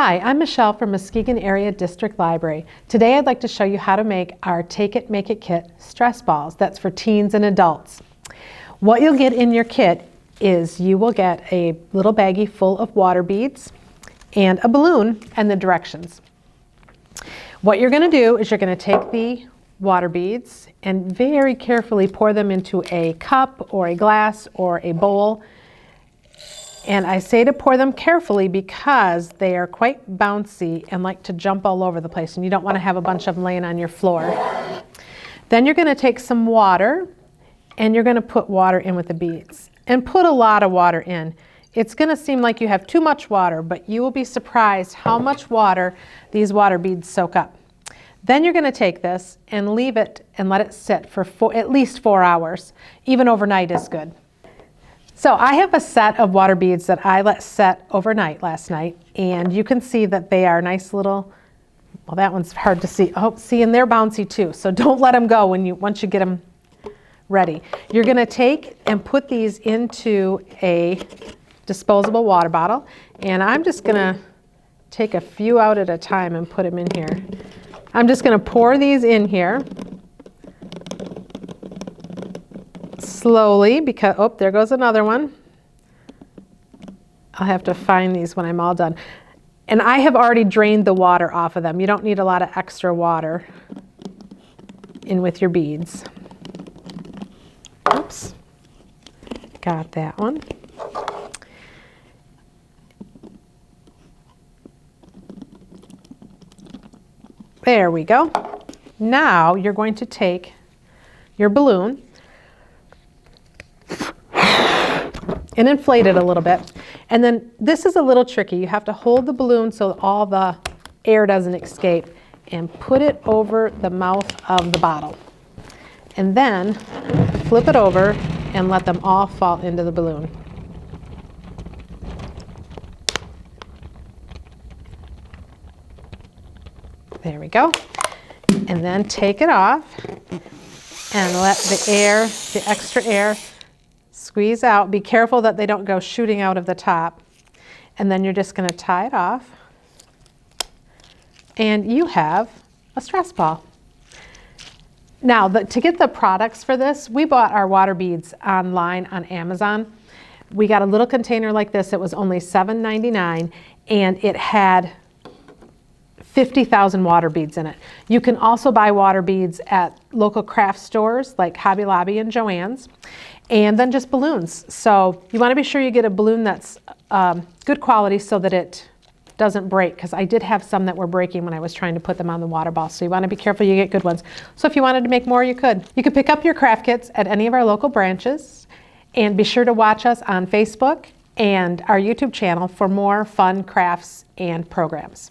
Hi, I'm Michelle from Muskegon Area District Library. Today I'd like to show you how to make our Take It, Make It kit stress balls. That's for teens and adults. What you'll get in your kit is you will get a little baggie full of water beads and a balloon and the directions. What you're going to do is you're going to take the water beads and very carefully pour them into a cup or a glass or a bowl. And I say to pour them carefully because they are quite bouncy and like to jump all over the place, and you don't want to have a bunch of them laying on your floor. Then you're going to take some water and you're going to put water in with the beads. And put a lot of water in. It's going to seem like you have too much water, but you will be surprised how much water these water beads soak up. Then you're going to take this and leave it and let it sit for at least 4 hours. Even overnight is good. So I have a set of water beads that I let set overnight last night, and you can see that they are nice little, well, that one's hard to see. Oh, see, and they're bouncy too, so don't let them go once you get them ready. You're going to take and put these into a disposable water bottle, and I'm just going to take a few out at a time and put them in here. I'm just going to pour these in here slowly because, oh, there goes another one. I'll have to find these when I'm all done. And I have already drained the water off of them. You don't need a lot of extra water in with your beads. Oops, got that one. There we go. Now you're going to take your balloon and inflate it a little bit. And then this is a little tricky. You have to hold the balloon so all the air doesn't escape and put it over the mouth of the bottle. And then flip it over and let them all fall into the balloon. There we go. And then take it off and let the extra air squeeze out. Be careful that they don't go shooting out of the top. And then you're just going to tie it off. And you have a stress ball. Now, to get the products for this, we bought our water beads online on Amazon. We got a little container like this. It was only $7.99, and it had 50,000 water beads in it. You can also buy water beads at local craft stores like Hobby Lobby and Joann's, and then just balloons. So you want to be sure you get a balloon that's good quality so that it doesn't break, because I did have some that were breaking when I was trying to put them on the water ball. So you want to be careful you get good ones. So if you wanted to make more, you could. You could pick up your craft kits at any of our local branches, and be sure to watch us on Facebook and our YouTube channel for more fun crafts and programs.